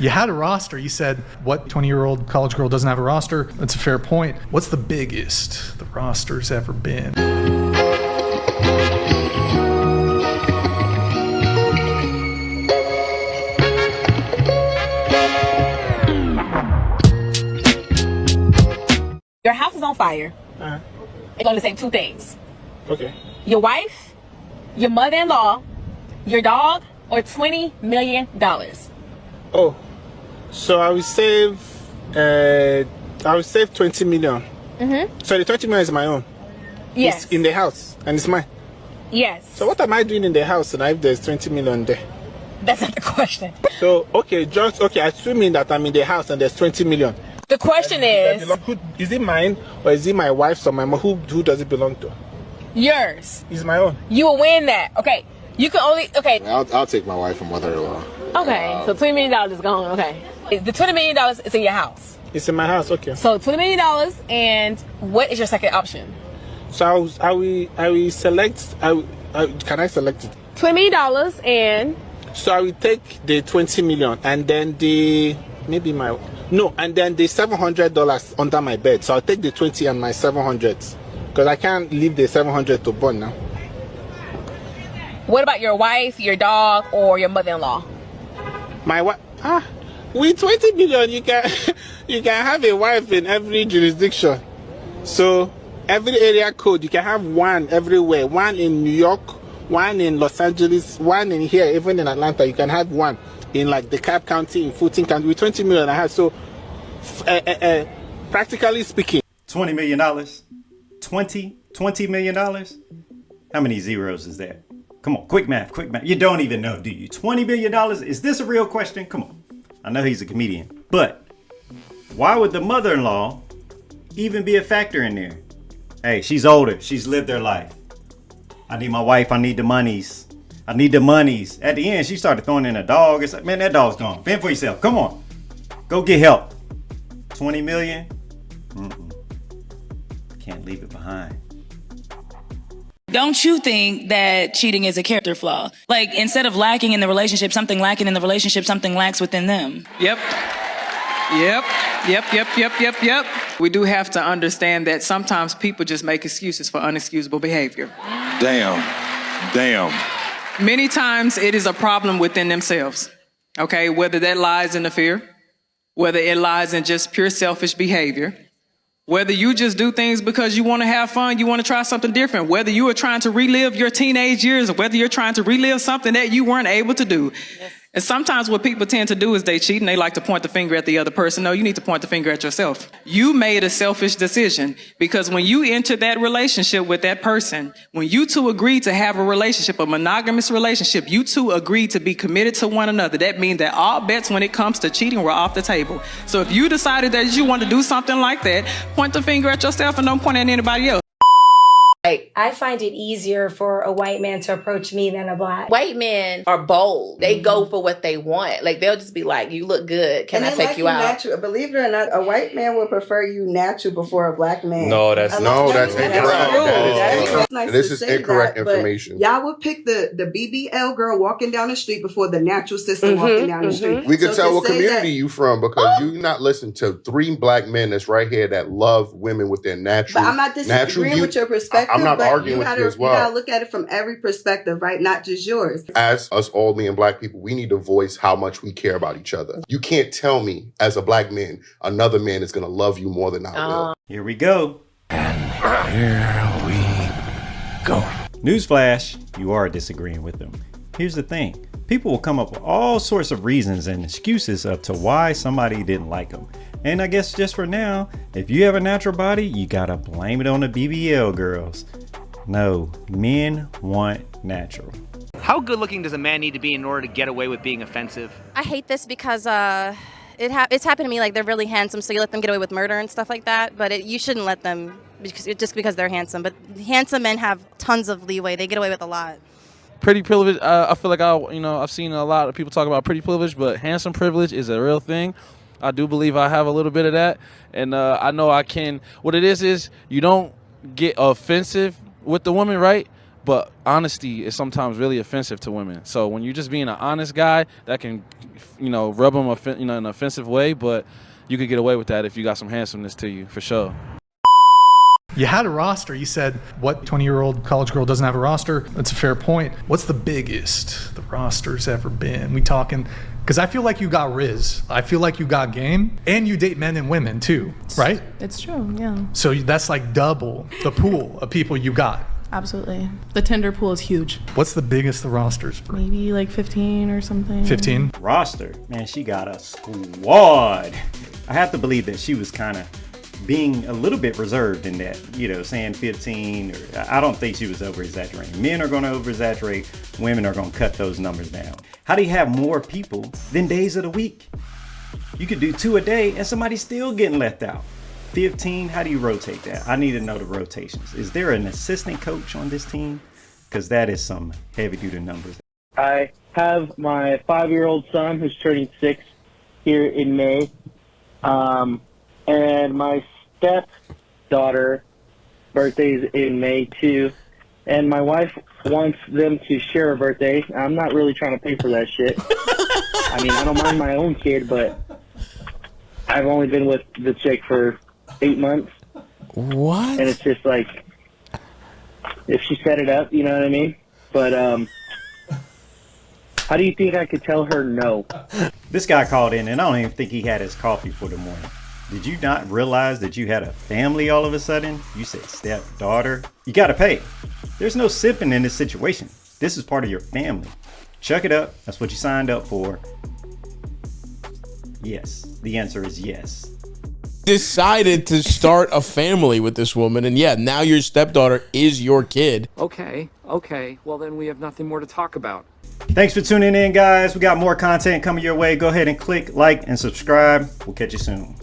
You had a roster. You said, what 20-year-old college girl doesn't have a roster? That's a fair point. What's the biggest the roster's ever been? Your house is on fire. It's going to say two things. Okay. Your wife, your mother-in-law, your dog, or $20 million. Oh, so I will save 20 million. So the 20 million is my own. Yes. It's in the house and it's mine. Yes. So what am I doing in the house now if there's 20 million there? That's not the question. So, assuming that I'm in the house and there's 20 million. The question is... Is it mine or is it my wife's or my mom? Who does it belong to? Yours. It's my own. You will win that. Okay. You can only... Okay. I'll take my wife and mother-in-law. Okay. So $20 million is gone. Okay. The $20 million is in your house. It's in my house. Okay. So $20 million, and what is your second option? So I will select... can I select it? $20 million and... So I will take the 20 million and then and then the $700 under my bed. So I'll take the 20 and my 700 because I can't leave the 700 to burn now. What about your wife, your dog, or your mother-in-law? My wife? With 20 million, you can have a wife in every jurisdiction. So every area code, you can have one everywhere. One in New York, one in Los Angeles, one in here, even in Atlanta. You can have one in like DeKalb County, in Fulton County. With 20 million, I have. So practically speaking, $20 million, $20 million. How many zeros is that? Come on, quick math. You don't even know, do you? $20 million. Is this a real question? Come on. I know he's a comedian, but why would the mother-in-law even be a factor in there? Hey, she's older. She's lived her life. I need my wife. I need the monies. At the end, she started throwing in a dog. It's like, man, that dog's gone. Fend for yourself. Come on. Go get help. 20 million? Can't leave it behind. Don't you think that cheating is a character flaw? Like, instead of lacking in the relationship, something lacking in the relationship, something lacks within them. Yep. We do have to understand that sometimes people just make excuses for unexcusable behavior. Damn. Many times it is a problem within themselves, okay? Whether that lies in the fear, whether it lies in just pure selfish behavior, whether you just do things because you want to have fun, you want to try something different, whether you are trying to relive your teenage years or whether you're trying to relive something that you weren't able to do. Yes. And sometimes what people tend to do is they cheat and they like to point the finger at the other person. No, you need to point the finger at yourself. You made a selfish decision because when you enter that relationship with that person, when you two agreed to have a relationship, a monogamous relationship, you two agreed to be committed to one another. That means that all bets when it comes to cheating were off the table. So if you decided that you want to do something like that, point the finger at yourself and don't point at anybody else. I find it easier for a white man to approach me than a black. White men are bold. They go for what they want. Like, they'll just be like, you look good. Can I take you out? Natural. Believe it or not, a white man would prefer you natural before a black man. No, that's incorrect. This is incorrect information. Y'all would pick the BBL girl walking down the street before the natural sister walking down the street. We could tell what community you from because you not listen to 3 black men that's right here that love women with their natural. But I'm not disagreeing with your perspective. I'm not arguing with you as well. You gotta look at it from every perspective, right? Not just yours. As us all men black people, we need to voice how much we care about each other. You can't tell me as a black man, another man is gonna love you more than I will. Here we go. And here we go. Newsflash, you are disagreeing with them. Here's the thing. People will come up with all sorts of reasons and excuses up to why somebody didn't like them. And I guess just for now, if you have a natural body, you gotta blame it on the BBL girls. No, men want natural. How good looking does a man need to be in order to get away with being offensive? I hate this because it's happened to me. Like, they're really handsome, so you let them get away with murder and stuff like that. But you shouldn't let them just because they're handsome. But handsome men have tons of leeway. They get away with a lot. Pretty privilege. I feel like I've seen a lot of people talk about pretty privilege, but handsome privilege is a real thing. I do believe I have a little bit of that, and I know I can. What it is you don't get offensive with the woman, right? But honesty is sometimes really offensive to women. So when you're just being an honest guy, that can rub them in an offensive way, but you could get away with that if you got some handsomeness to you, for sure. You had a roster. You said, what 20-year-old college girl doesn't have a roster? That's a fair point. What's the biggest the roster's ever been? We talking, because I feel like you got Riz. I feel like you got game. And you date men and women too, right? It's true, yeah. So that's like double the pool of people you got. Absolutely. The Tinder pool is huge. What's the biggest the roster's been? Maybe like 15 or something. 15? Roster? Man, she got a squad. I have to believe that she was kind of being a little bit reserved in that, saying 15. I don't think she was over-exaggerating. Men are going to over-exaggerate. Women are going to cut those numbers down. How do you have more people than days of the week? You could do 2 a day and somebody's still getting left out. 15, how do you rotate that? I need to know the rotations. Is there an assistant coach on this team? Because that is some heavy-duty numbers. I have my 5-year-old son who's turning 6 here in May. And my stepdaughter birthday's in May too. And my wife wants them to share a birthday. I'm not really trying to pay for that shit. I mean, I don't mind my own kid, but I've only been with the chick for 8 months. What? And it's just like, if she set it up, you know what I mean? But, how do you think I could tell her no? This guy called in, and I don't even think he had his coffee for the morning. Did you not realize that you had a family all of a sudden? You said stepdaughter. You gotta pay. There's no sipping in this situation. This is part of your family. Chuck it up. That's what you signed up for. Yes. The answer is yes. Decided to start a family with this woman, and yeah, now your stepdaughter is your kid. Okay. Well, then we have nothing more to talk about. Thanks for tuning in, guys. We got more content coming your way. Go ahead and click like and subscribe. We'll catch you soon.